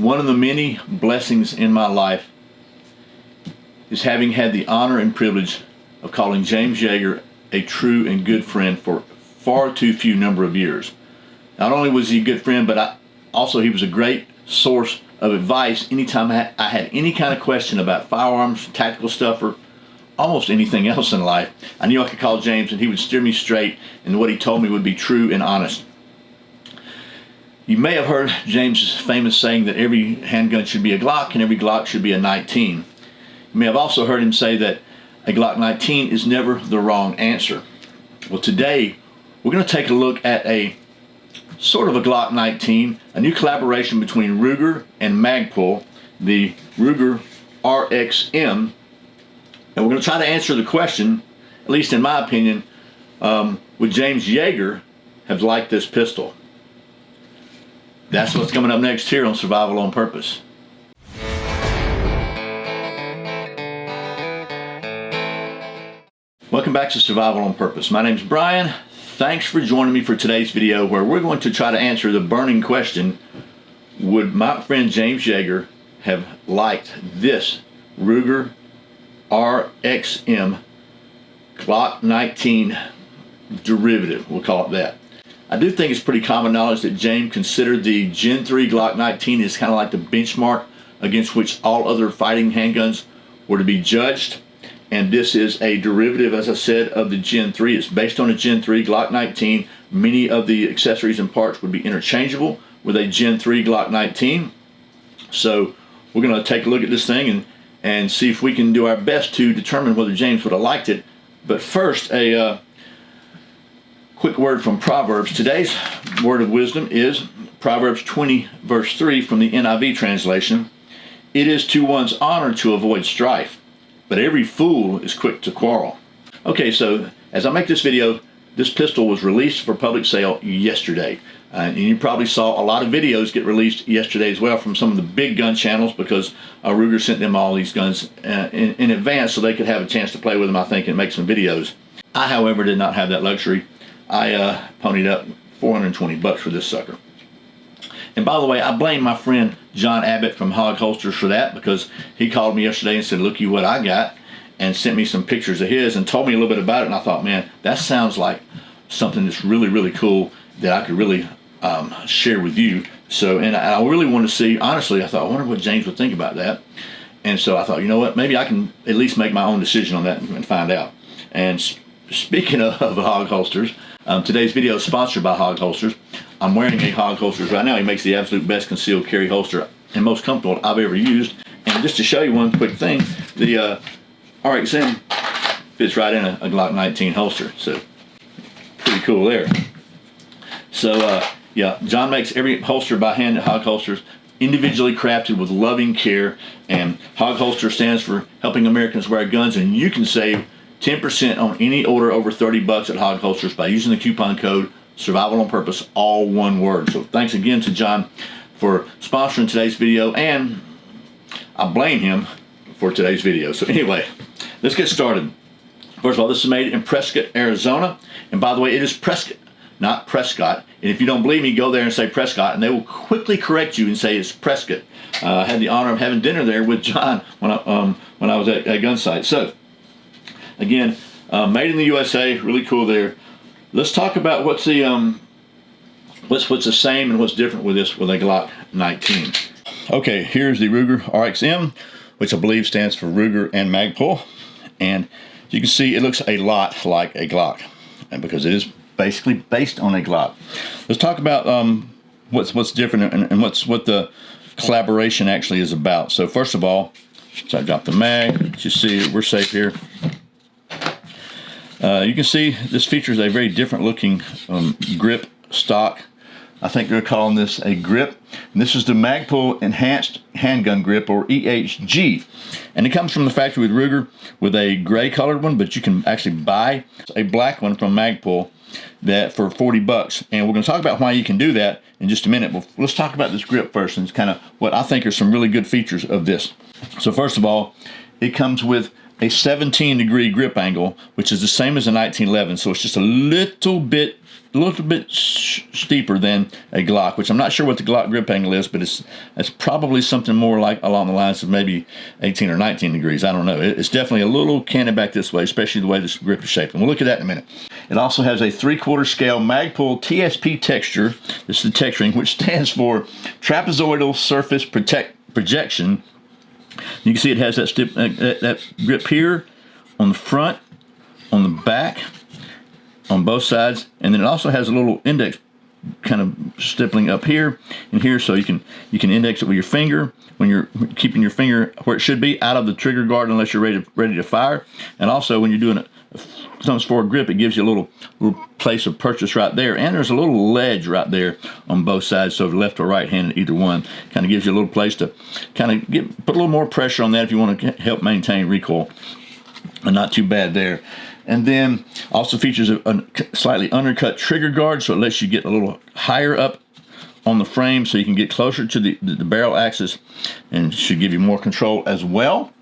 One of the many blessings in my life is having had the honor and privilege of calling James Yeager a true and good friend for far too few number of years. Not only was he a good friend, but also he was a great source of advice anytime I had any kind of question about firearms, tactical stuff, or almost anything else in life. I knew I could call James and he would steer me straight, and what he told me would be true and honest. You may have heard James' famous saying that every handgun should be a Glock and every Glock should be a 19. You may have also heard him say that a Glock 19 is never the wrong answer. Well, today we're going to take a look at a sort of a Glock 19, a new collaboration between Ruger and Magpul, the Ruger RXM, and we're going to try to answer the question, at least in my opinion, would James Yeager have liked this pistol? That's what's coming up next here on Survival on Purpose. Welcome back to Survival on Purpose. My name's Brian. Thanks for joining me for today's video, where we're going to try to answer the burning question: would my friend James Yeager have liked this Ruger RXM Glock 19 derivative? We'll call it that. I do think it's pretty common knowledge that James considered the Gen 3 Glock 19 as kind of like the benchmark against which all other fighting handguns were to be judged. And this is a derivative, as I said, of the Gen 3. It's based on a Gen 3 Glock 19. Many of the accessories and parts would be interchangeable with a Gen 3 Glock 19. So we're going to take a look at this thing and see if we can do our best to determine whether James would have liked it. But first, a quick word from Proverbs. Today's word of wisdom is Proverbs 20, verse 3 from the NIV translation. It is to one's honor to avoid strife, but every fool is quick to quarrel. Okay, so as I make this video, this pistol was released for public sale yesterday. And you probably saw a lot of videos get released yesterday as well from some of the big gun channels, because Ruger sent them all these guns in advance so they could have a chance to play with them, I think, and make some videos. I, however, did not have that luxury. I ponied up $420 for this sucker. And by the way, I blame my friend John Abbott from Hog Holsters for that, because he called me yesterday and said, "Looky what I got," and sent me some pictures of his and told me a little bit about it. And I thought, man, that sounds like something that's really, really cool that I could really share with you. So, and I really want to see, honestly, I thought, I wonder what James would think about that. And so I thought, you know what, maybe I can at least make my own decision on that and find out. And speaking of Hog Holsters, today's video is sponsored by Hog Holsters. I'm wearing a Hog Holsters right now. He makes the absolute best concealed carry holster and most comfortable I've ever used. And just to show you one quick thing, the RXM fits right in a Glock 19 holster. So pretty cool there. So yeah, John makes every holster by hand at Hog Holsters, individually crafted with loving care. And Hog Holster stands for helping Americans wear guns, and you can save 10% on any order over $30 at Hog Holsters by using the coupon code Survival on Purpose, all one word. So thanks again to John for sponsoring today's video, and I blame him for today's video. So anyway, let's get started. First of all, this is made in Prescott, Arizona. And by the way, it is Prescott, not Prescott. And if you don't believe me, go there and say Prescott, and they will quickly correct you and say it's Prescott. I had the honor of having dinner there with John when I was at a gun site. So again, made in the USA, really cool there. Let's talk about what's the same and what's different with this with a Glock 19. Okay, here's the Ruger RXM, which I believe stands for Ruger and Magpul, and you can see it looks a lot like a Glock, and because it is basically based on a Glock. Let's talk about what's different and what the collaboration actually is about. So first of all, so I got the mag. As you see, we're safe here. You can see this features a very different looking grip stock. I think they're calling this a grip. And this is the Magpul Enhanced Handgun Grip, or EHG. And it comes from the factory with Ruger with a gray colored one, but you can actually buy a black one from Magpul that for $40. And we're going to talk about why you can do that in just a minute. But let's talk about this grip first, and it's kind of what I think are some really good features of this. So first of all, it comes with a 17-degree grip angle, which is the same as a 1911. So it's just a little bit steeper than a Glock, which I'm not sure what the Glock grip angle is, but it's probably something more like along the lines of maybe 18 or 19 degrees. I don't know. It's definitely a little canted back this way, especially the way this grip is shaped. And we'll look at that in a minute. It also has a 3/4 scale Magpul TSP texture. This is the texturing, which stands for trapezoidal surface projection. You can see it has that grip here on the front, on the back, on both sides, and then it also has a little index kind of stippling up here and here, so you can index it with your finger when you're keeping your finger where it should be, out of the trigger guard unless you're ready to fire. And also when you're doing a thumbs forward grip, it gives you a little place of purchase right there, and there's a little ledge right there on both sides, so left or right hand, either one kind of gives you a little place to kind of put a little more pressure on that if you want to help maintain recoil. And not too bad there. And then also features a slightly undercut trigger guard, so it lets you get a little higher up on the frame so you can get closer to the barrel axis, and should give you more control as well.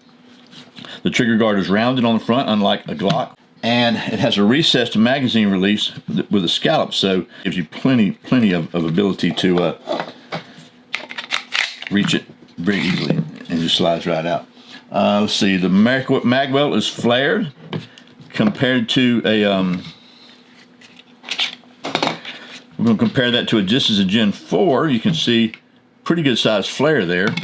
The trigger guard is rounded on the front, unlike a Glock, and it has a recessed magazine release with a scallop, so it gives you plenty of ability to reach it very easily, and just slides right out. Let's see, the magwell is flared compared to a we're going to compare that to this is a Gen 4. You can see pretty good size flare there.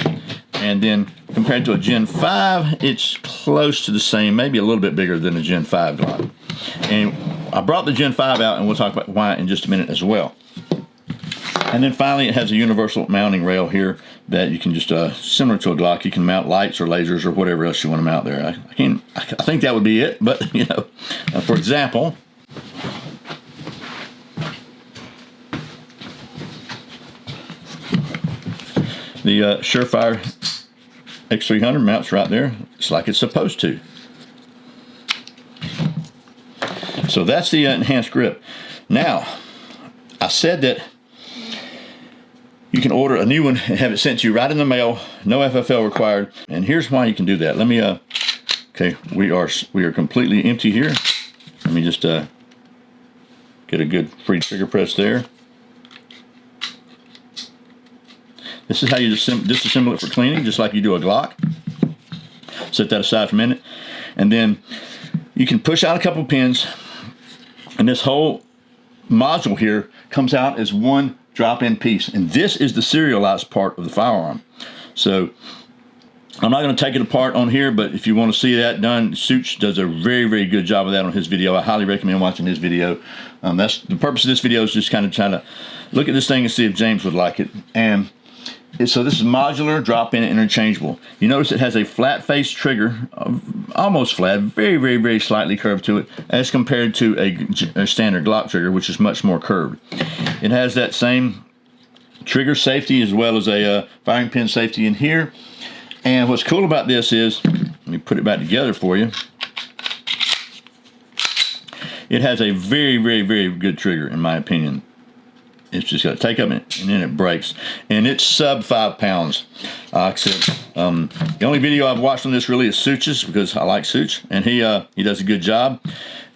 And then compared to a Gen 5, it's close to the same, maybe a little bit bigger than a Gen 5 Glock. And I brought the Gen 5 out, and we'll talk about why in just a minute as well. And then finally, it has a universal mounting rail here that you can just, similar to a Glock, you can mount lights or lasers or whatever else you want to mount there. I think that would be it, but, you know, for example, the Surefire X300 mounts right there. It's like it's supposed to. So that's the enhanced grip. Now, I said that you can order a new one and have it sent to you right in the mail, no FFL required. And here's why you can do that. Let me, okay, we are completely empty here. Let me just get a good free trigger press there. This is how you disassemble it for cleaning, just like you do a Glock. Set that aside for a minute. And then you can push out a couple pins, and this whole module here comes out as one drop-in piece. And this is the serialized part of the firearm. So I'm not going to take it apart on here, but if you want to see that done, Such does a very, very good job of that on his video. I highly recommend watching his video. That's the purpose of this video, is just kind of trying to look at this thing and see if James would like it. And so this is modular, drop-in, interchangeable. You notice it has a flat face trigger, almost flat, very, very, very slightly curved to it, as compared to a standard Glock trigger, which is much more curved. It has that same trigger safety as well as a firing pin safety in here. And what's cool about this is, let me put it back together for you. It has a very, very, very good trigger, in my opinion. It's just got to take up and then it breaks. And it's sub 5 pounds. Like I said, the only video I've watched on this really is Such's, because I like Such, and he does a good job.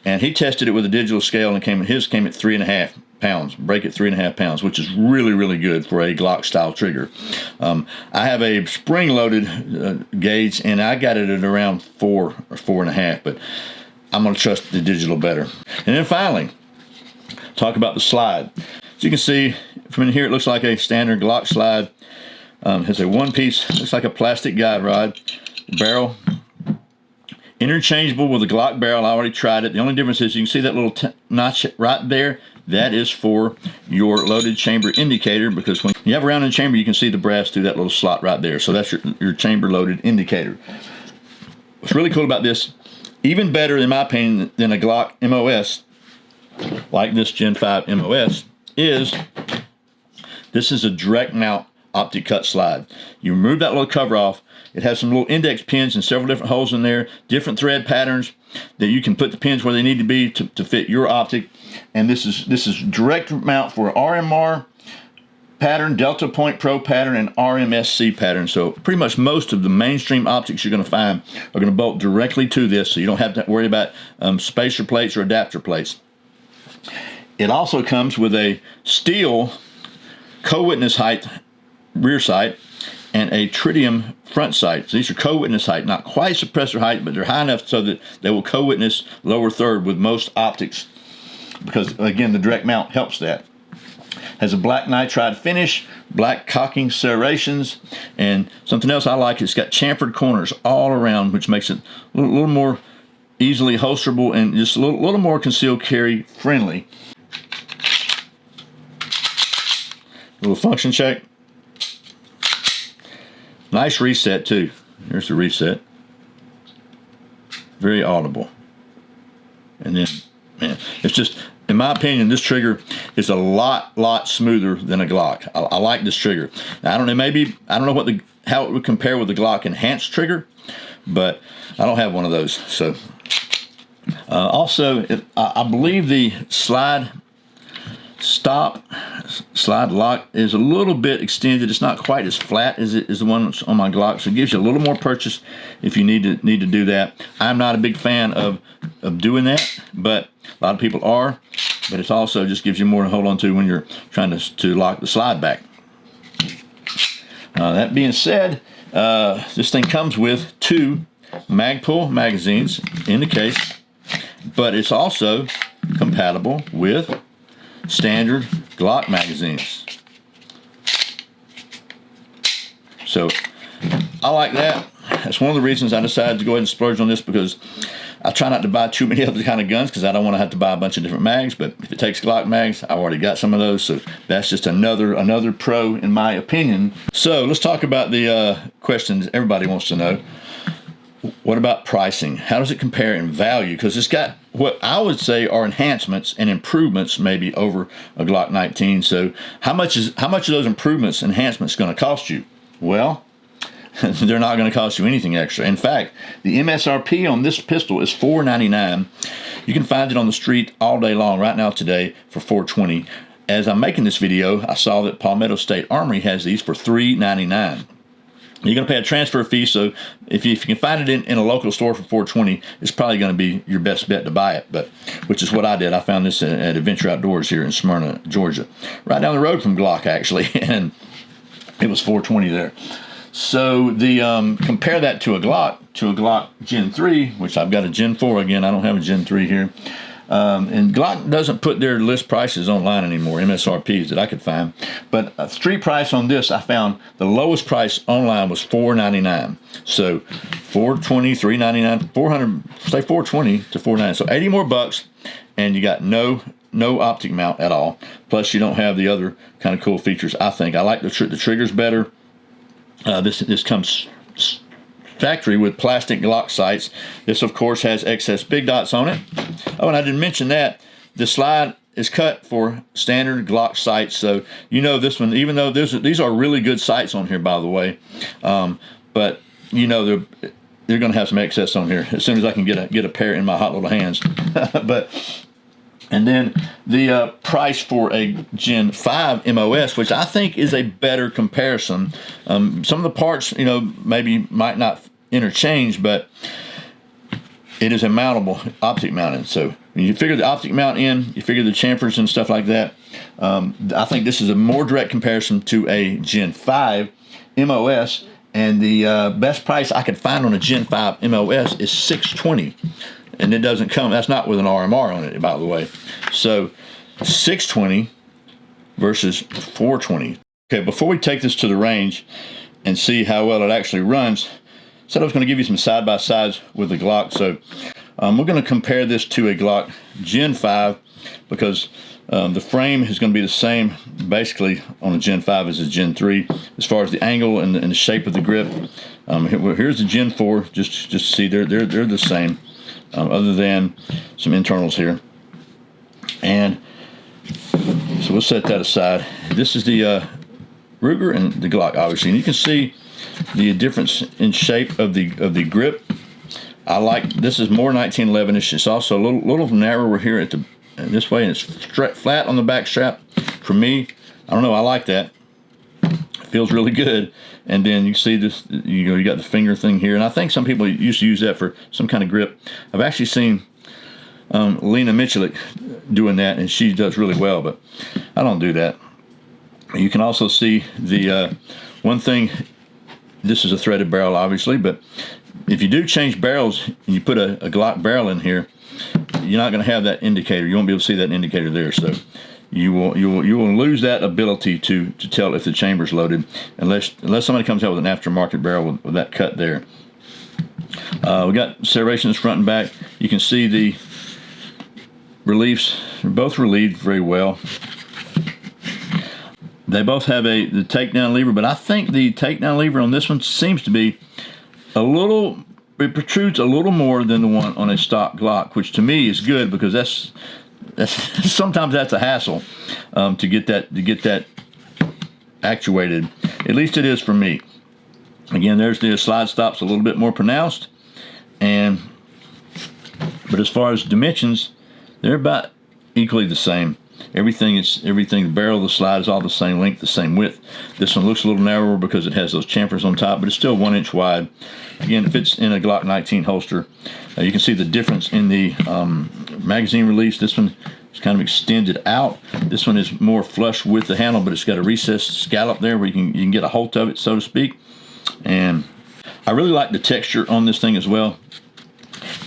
And he tested it with a digital scale, and his came at 3.5 pounds, break at 3.5 pounds, which is really, really good for a Glock style trigger. I have a spring loaded gauge, and I got it at around 4 or 4.5, but I'm going to trust the digital better. And then finally, talk about the slide. As you can see from in here, it looks like a standard Glock slide. Has a one-piece, looks like a plastic guide rod barrel. Interchangeable with a Glock barrel. I already tried it. The only difference is you can see that little notch right there. That is for your loaded chamber indicator, because when you have a round in the chamber, you can see the brass through that little slot right there. So that's your chamber loaded indicator. What's really cool about this, even better in my opinion than a Glock MOS, like this Gen 5 MOS, is this is a direct mount optic cut slide. You remove that little cover off. It has some little index pins and several different holes in there, different thread patterns that you can put the pins where they need to be to fit your optic. And this is direct mount for RMR, pattern, Delta Point Pro pattern, and RMSC pattern. So pretty much most of the mainstream optics you're going to find are going to bolt directly to this, so you don't have to worry about spacer plates or adapter plates. It also comes with a steel co-witness height rear sight and a tritium front sight. So these are co-witness height, not quite suppressor height, but they're high enough so that they will co-witness lower third with most optics, because again, the direct mount helps that. Has a black nitride finish, black cocking serrations, and something else I like, it's got chamfered corners all around, which makes it a little more easily holsterable and just a little more concealed carry friendly. Little function check. Nice reset too. Here's the reset. Very audible. And then, man, it's just, in my opinion, this trigger is a lot smoother than a Glock. I like this trigger. Now, I don't know how it would compare with the Glock enhanced trigger, but I don't have one of those. So, also, I believe the slide lock is a little bit extended. It's not quite as flat as the one that's on my Glock, so it gives you a little more purchase if you need to do that. I'm not a big fan of doing that, but a lot of people are. But it also just gives you more to hold on to when you're trying to lock the slide back. That being said, this thing comes with 2 Magpul magazines in the case, but it's also compatible with standard Glock magazines. So I like that. That's one of the reasons I decided to go ahead and splurge on this, because I try not to buy too many other kind of guns because I don't want to have to buy a bunch of different mags. But if it takes Glock mags, I've already got some of those, so that's just another pro in my opinion. So let's talk about the questions everybody wants to know. What about pricing? How does it compare in value? Because it's got what I would say are enhancements and improvements maybe over a Glock 19. So how much of those improvements, enhancements going to cost you? Well, they're not going to cost you anything extra. In fact, the MSRP on this pistol is $499. You can find it on the street all day long right now today for $420. As I'm making this video, I saw that Palmetto State Armory has these for $399. You're going to pay a transfer fee, so if you can find it in a local store for $420, it's probably going to be your best bet to buy it, but which is what I did. I found this at Adventure Outdoors here in Smyrna, Georgia, right down the road from Glock, actually, and it was $420 there. So the compare that to a Glock Gen 3, which I've got a Gen 4 again. I don't have a Gen 3 here. And Glock doesn't put their list prices online anymore, MSRPs that I could find. But a street price on this, I found the lowest price online was $499. So $420, $399, $400, say $420 to $499. So 80 more bucks, and you got no optic mount at all. Plus, you don't have the other kind of cool features. I think I like the triggers better. This comes factory with plastic Glock sights. This, of course, has excess big dots on it. Oh, and I didn't mention that the slide is cut for standard Glock sights. So you know this one, even though these are really good sights on here, by the way, but you know they're going to have some excess on here as soon as I can get a pair in my hot little hands. And then the price for a Gen 5 MOS, which I think is a better comparison. Some of the parts, maybe might not interchange, but it is a mountable optic mounted. So when you figure the optic mount in, you figure the chamfers and stuff like that. I think this is a more direct comparison to a Gen 5 MOS. And the best price I could find on a Gen 5 MOS is $620. And it doesn't come, that's not with an RMR on it, by the way. So $620 versus $420. Okay, before we take this to the range and see how well it actually runs, I said I was going to give you some side-by-sides with the Glock. So we're going to compare this to a Glock Gen 5 because the frame is going to be the same basically on a Gen 5 as a Gen 3 as far as the angle and the shape of the grip. Here's the Gen 4, just to see they're the same. Other than some internals here. And so we'll set that aside. This is the Ruger and the Glock, obviously. And you can see the difference in shape of the grip. I like, this is more 1911-ish. It's also a little narrower here at this way, and it's flat on the back strap. For me, I don't know, I like that. Feels really good. And then you see this, you got the finger thing here, and I think some people used to use that for some kind of grip. I've actually seen Lena Michelik doing that, and she does really well, but I don't do that. You can also see the one thing. This is a threaded barrel, obviously, but if you do change barrels and you put a Glock barrel in here, you're not going to have that indicator. You won't be able to see that indicator there, so you will lose that ability to tell if the chamber's loaded, unless somebody comes out with an aftermarket barrel with that cut there. We got serrations front and back. You can see the reliefs. They're both relieved very well. They both have the takedown lever, but I think the takedown lever on this one seems to be it protrudes a little more than the one on a stock Glock, which to me is good, because that's sometimes that's a hassle to get that actuated. At least it is for me. Again, there's the slide stops a little bit more pronounced, but as far as dimensions, they're about equally the same. Everything, the barrel, the slide is all the same length, the same width. This one looks a little narrower because it has those chamfers on top, but it's still 1 inch wide. Again, it fits in a Glock 19 holster. You can see the difference in the magazine release. This one is kind of extended out. This one is more flush with the handle, but it's got a recessed scallop there where you can get a hold of it, so to speak. And I really like the texture on this thing as well.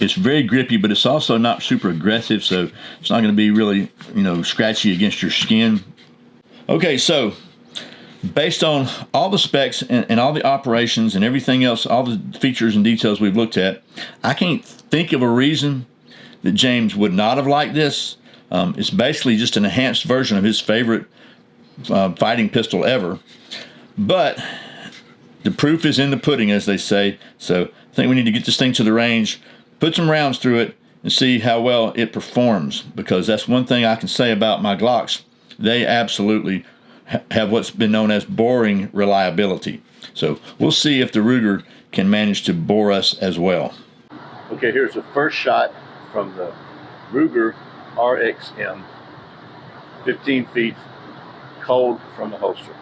It's very grippy, but it's also not super aggressive, so it's not going to be really, scratchy against your skin. Okay, so based on all the specs and all the operations and everything else, all the features and details we've looked at, I can't think of a reason that James would not have liked this. It's basically just an enhanced version of his favorite fighting pistol ever. But the proof is in the pudding, as they say. So I think we need to get this thing to the range, put some rounds through it, and see how well it performs, because that's one thing I can say about my Glocks. They absolutely have what's been known as boring reliability. So we'll see if the Ruger can manage to bore us as well. Okay, here's the first shot from the Ruger RXM, 15 feet, cold from the holster.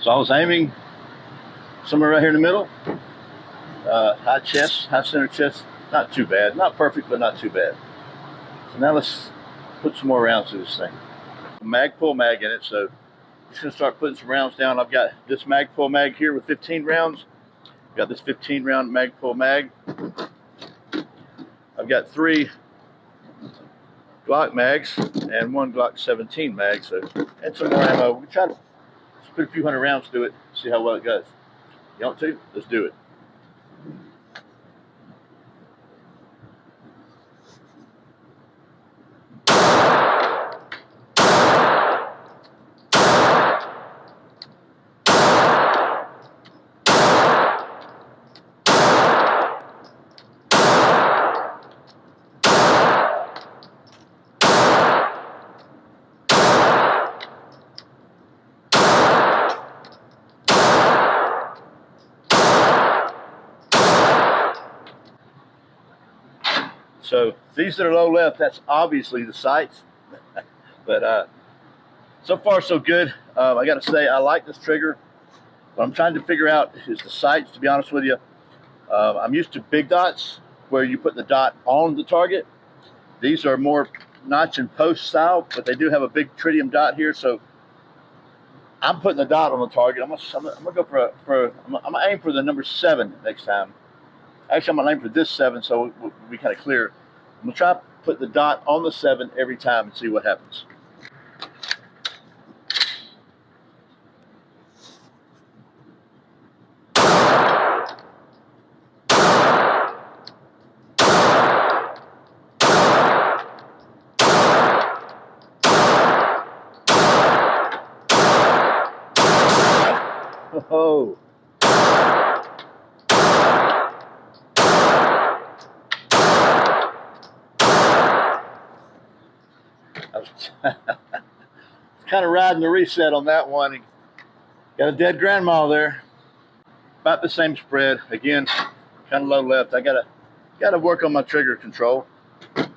So I was aiming somewhere right here in the middle. High chest, high center chest, not too bad. Not perfect, but not too bad. So now let's put some more rounds through this thing. Magpul mag in it, so I'm just gonna start putting some rounds down. I've got this Magpul mag here with 15 rounds. I've got this 15 round Magpul mag. I've got 3 Glock mags and 1 Glock 17 mag, so, and some more ammo. We'll try to put a few hundred rounds through it, see how well it goes. You want to? Let's do it. So these that are low left, that's obviously the sights. But so far so good. I got to say, I like this trigger. What I'm trying to figure out is the sights, to be honest with you. I'm used to big dots where you put the dot on the target. These are more notch and post style, but they do have a big tritium dot here. So I'm putting the dot on the target. I'm gonna go I'm gonna aim for the number 7 next time. Actually, I'm gonna aim for this 7, so we'll be kind of clear. I'm gonna try to put the dot on the 7 every time and see what happens. Oh. I was kind of riding the reset on that one. Got a dead grandma there. About the same spread. Again, kind of low left. I gotta work on my trigger control.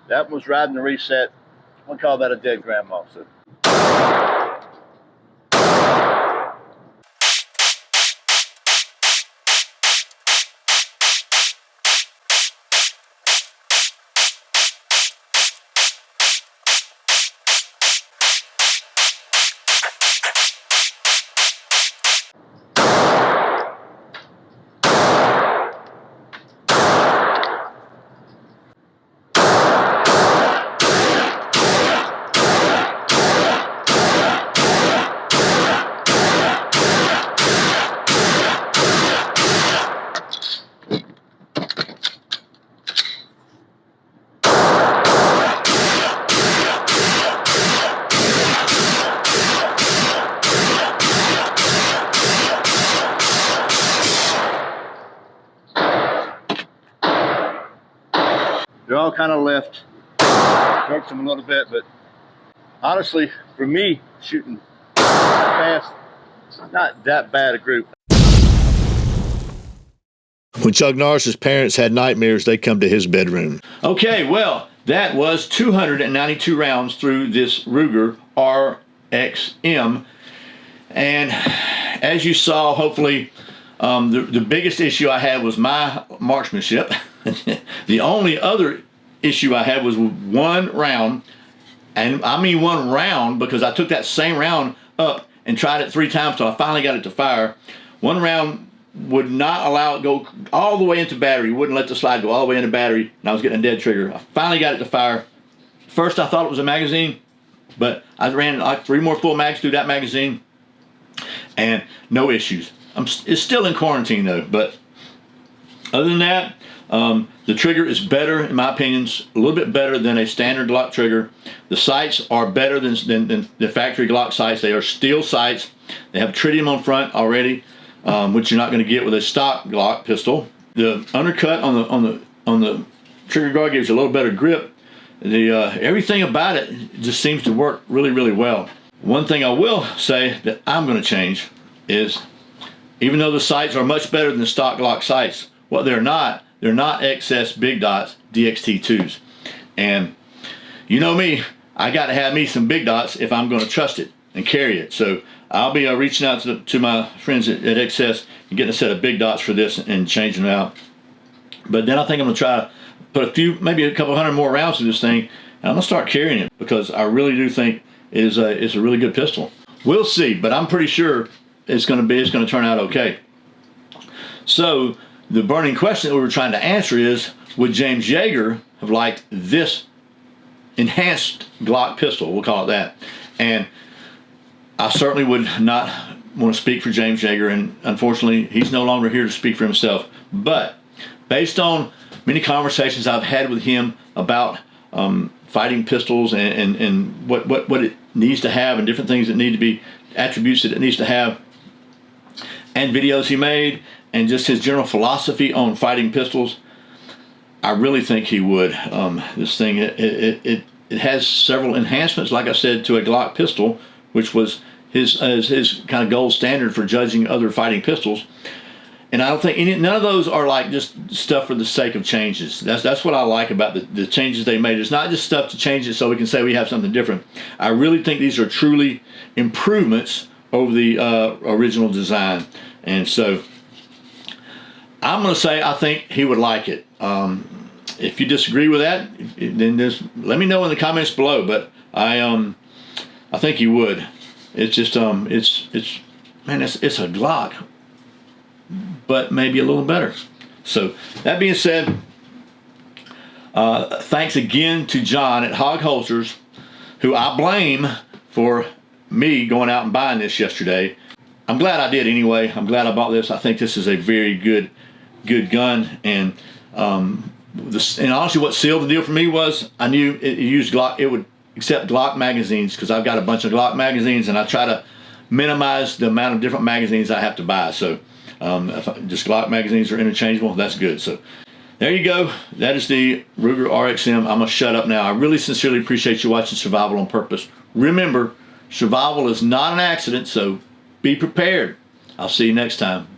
That one was riding the reset. We'll call that a dead grandma. So. They're all kind of left. Jerks them a little bit, but honestly, for me, shooting fast, not that bad a group. When Chuck Norris's parents had nightmares, they come to his bedroom. Okay, well, that was 292 rounds through this Ruger RXM. And as you saw, hopefully, the biggest issue I had was my marksmanship. The only other issue I had was one round, and I mean one round because I took that same round up and tried it 3 times till I finally got it to fire. One round would not allow it to go all the way into battery, wouldn't let the slide go all the way into battery, and I was getting a dead trigger. I finally got it to fire. First I thought it was a magazine, but I ran like 3 more full mags through that magazine, and no issues. It's still in quarantine though, but other than that, the trigger is better, in my opinion, a little bit better than a standard Glock trigger. The sights are better than the factory Glock sights. They are steel sights. They have tritium on front already, which you're not going to get with a stock Glock pistol. The undercut on the trigger guard gives you a little better grip. Everything about it just seems to work really, really well. One thing I will say that I'm going to change is, even though the sights are much better than the stock Glock sights, what they're not XS big dots DXT2s. And you know me, I got to have me some big dots if I'm going to trust it and carry it. So I'll be reaching out to my friends at XS and getting a set of big dots for this and changing them out. But then I think I'm going to try to put maybe a couple hundred more rounds to this thing, and I'm going to start carrying it because I really do think it's a really good pistol. We'll see, but I'm pretty sure it's going to turn out okay. So the burning question that we were trying to answer is, would James Yeager have liked this enhanced Glock pistol? We'll call it that. And I certainly would not want to speak for James Yeager, and unfortunately he's no longer here to speak for himself. But based on many conversations I've had with him about fighting pistols and what it needs to have and different things that need to be, attributes that it needs to have, and videos he made, and just his general philosophy on fighting pistols, I really think he would. This thing, it has several enhancements, like I said, to a Glock pistol, which was his kind of gold standard for judging other fighting pistols. And I don't think none of those are like just stuff for the sake of changes. That's what I like about the changes they made. It's not just stuff to change it so we can say we have something different. I really think these are truly improvements over the original design. And so I'm going to say I think he would like it. If you disagree with that, then just let me know in the comments below. But I think he would. It's just it's a Glock, but maybe a little better. So that being said, thanks again to John at Hog Holsters, who I blame for me going out and buying this yesterday. I'm glad I did anyway. I'm glad I bought this. I think this is a very good gun, and honestly, what sealed the deal for me was I knew it used Glock. It would accept Glock magazines because I've got a bunch of Glock magazines, and I try to minimize the amount of different magazines I have to buy. So if just Glock magazines are interchangeable, that's good. So there you go. That is the Ruger RXM. I'm gonna shut up now. I really sincerely appreciate you watching Survival on Purpose. Remember, survival is not an accident, so be prepared. I'll see you next time.